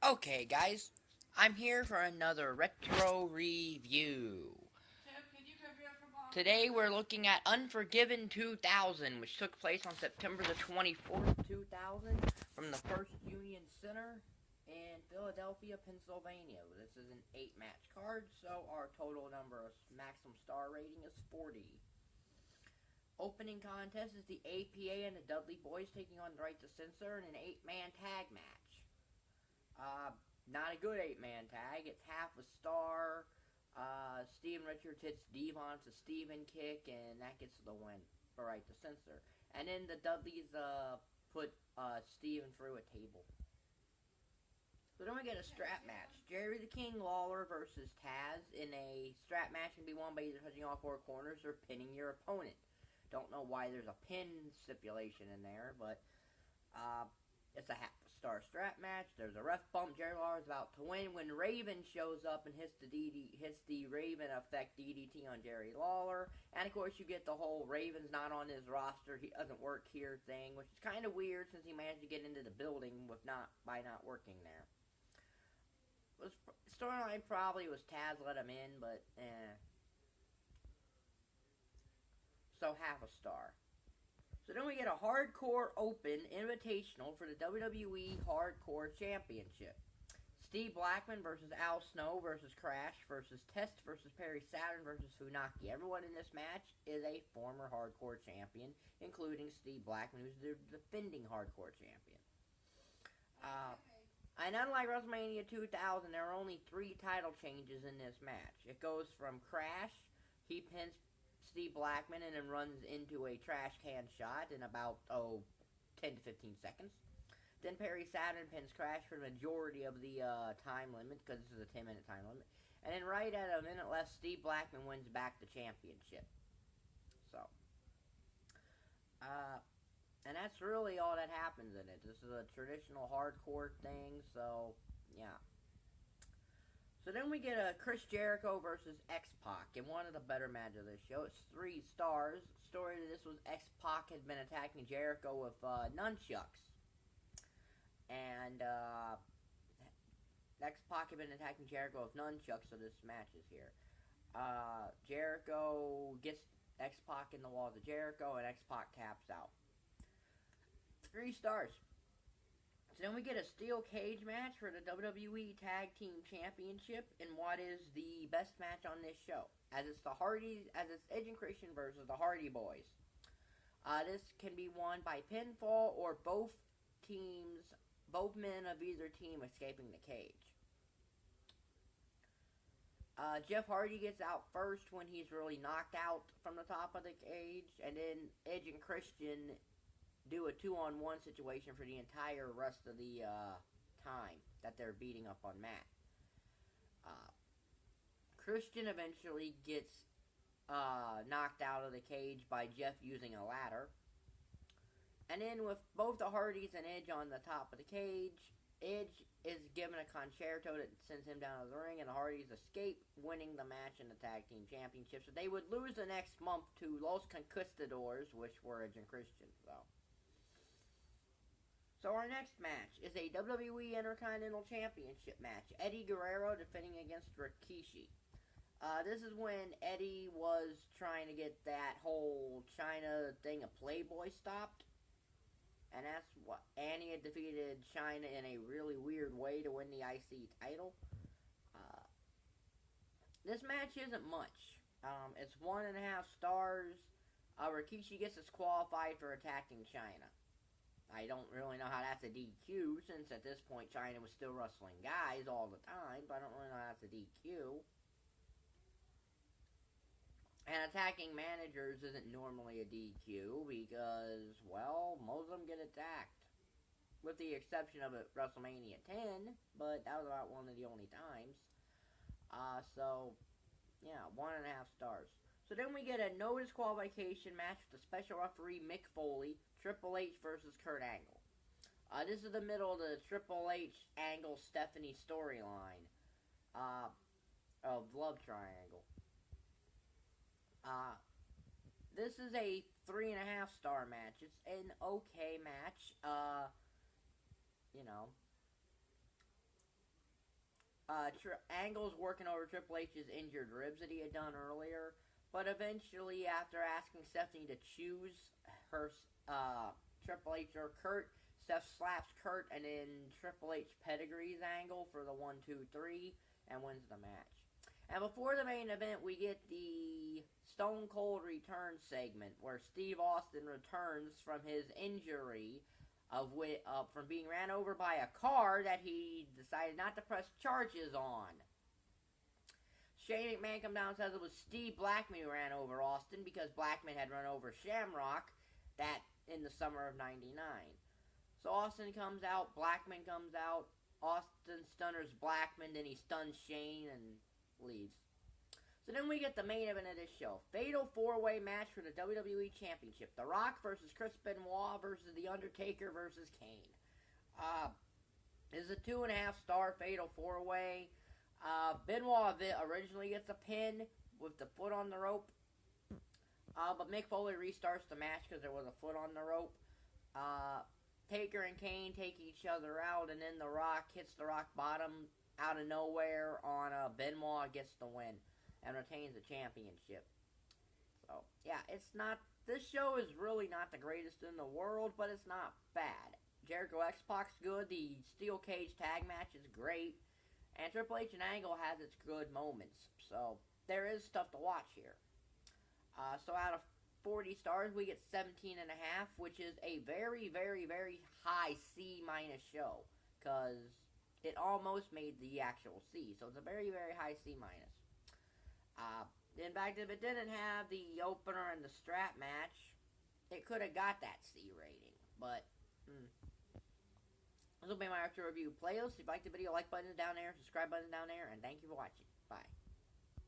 Okay, guys, I'm here for another retro review. Today we're looking at Unforgiven 2000, which took place on September the 24th, 2000, from the First Union Center in Philadelphia, Pennsylvania. This is an 8-match card, so our total number of maximum star rating is 40. Opening contest is the APA and the Dudley Boyz taking on the Right to Censor in an 8-man tag match. Not a good 8-man tag. It's half a star. Steven Richards hits Devon to Steven kick, and that gets the win for Right to Censor. And then the Dudleys put Steven through a table. So then we get a strap match. Jerry the King Lawler versus Taz in a strap match can be won by either touching all 4 corners or pinning your opponent. Don't know why there's a pin stipulation in there, but it's a half-star strap match. There's a ref bump. Jerry Lawler is about to win when Raven shows up and hits the Raven effect DDT on Jerry Lawler. And of course, you get the whole Raven's not on his roster, he doesn't work here thing, which is kind of weird since he managed to get into the building by not working there. Storyline probably was Taz let him in, but so half a star. So then we get a Hardcore Open Invitational for the WWE Hardcore Championship. Steve Blackman versus Al Snow versus Crash versus Test versus Perry Saturn versus Funaki. Everyone in this match is a former Hardcore champion, including Steve Blackman, who's the defending Hardcore champion. And unlike WrestleMania 2000, there are only 3 title changes in this match. It goes from Crash, he pins Steve Blackman and then runs into a trash can shot in about 10 to 15 seconds. Then Perry Saturn pins Crash for the majority of the time limit, because this is a 10-minute time limit. And then right at a minute left, Steve Blackman wins back the championship. So, and that's really all that happens in it. This is a traditional hardcore thing, so yeah. So then we get a Chris Jericho versus X-Pac in one of the better matches of this show. It's 3 stars. The story of this was X-Pac had been attacking Jericho with nunchucks. And X-Pac had been attacking Jericho with nunchucks, so this match is here. Jericho gets X-Pac in the walls of Jericho, and X-Pac taps out. 3 stars. So then we get a steel cage match for the WWE Tag Team Championship in what is the best match on this show, as it's Edge and Christian versus the Hardy Boys. This can be won by pinfall or both men of either team escaping the cage. Jeff Hardy gets out first when he's really knocked out from the top of the cage, and then Edge and Christian do a 2-on-1 situation for the entire rest of the time that they're beating up on Matt. Christian eventually gets knocked out of the cage by Jeff using a ladder. And then with both the Hardys and Edge on the top of the cage, Edge is given a concerto that sends him down to the ring, and the Hardys escape, winning the match in the Tag Team Championship. So they would lose the next month to Los Conquistadors, which were Edge and Christian. So our next match is a WWE Intercontinental Championship match. Eddie Guerrero defending against Rikishi. This is when Eddie was trying to get that whole Chyna thing of Playboy stopped. And that's what Annie had defeated Chyna in a really weird way to win the IC title. This match isn't much. It's 1.5 stars. Rikishi gets disqualified for attacking Chyna. I don't really know how that's a DQ, since at this point Chyna was still wrestling guys all the time, but I don't really know how that's a DQ. And attacking managers isn't normally a DQ, because, well, most of them get attacked. With the exception of WrestleMania 10, but that was about one of the only times. So, yeah, 1.5 stars. So then we get a no disqualification match with the special referee Mick Foley, Triple H versus Kurt Angle. This is the middle of the Triple H Angle Stephanie storyline of Love Triangle. This is a 3.5 star match. It's an okay match. You know, Angle's working over Triple H's injured ribs that he had done earlier, but eventually, after asking Stephanie to choose her Triple H or Kurt, Steph slaps Kurt and then Triple H pedigrees Angle for the 1, 2, 3 and wins the match. And before the main event, we get the Stone Cold return segment where Steve Austin returns from his injury from being ran over by a car that he decided not to press charges on. Shane McMahon comes down and says it was Steve Blackman who ran over Austin because Blackman had run over Shamrock that in the summer of '99. So Austin comes out, Blackman comes out, Austin stunners Blackman, then he stuns Shane and leaves. So then we get the main event of this show. Fatal 4-way match for the WWE Championship. The Rock versus Chris Benoit versus The Undertaker versus Kane. This is a 2.5-star Fatal 4-way. Benoit originally gets a pin with the foot on the rope. But Mick Foley restarts the match because there was a foot on the rope. Taker and Kane take each other out, and then The Rock hits the Rock bottom out of nowhere on Benoit, gets the win and retains the championship. So, yeah, this show is really not the greatest in the world, but it's not bad. Jericho X-Pac's good, the Steel Cage tag match is great, and Triple H and Angle has its good moments. So, there is stuff to watch here. So out of 40 stars, we get 17.5, which is a very, very, very high C- show, because it almost made the actual C, so it's a very, very high C-. In fact, if it didn't have the opener and the strap match, it could have got that C rating, but this will be my after review playlist. If you liked the video, like button is down there, subscribe button is down there, and thank you for watching. Bye.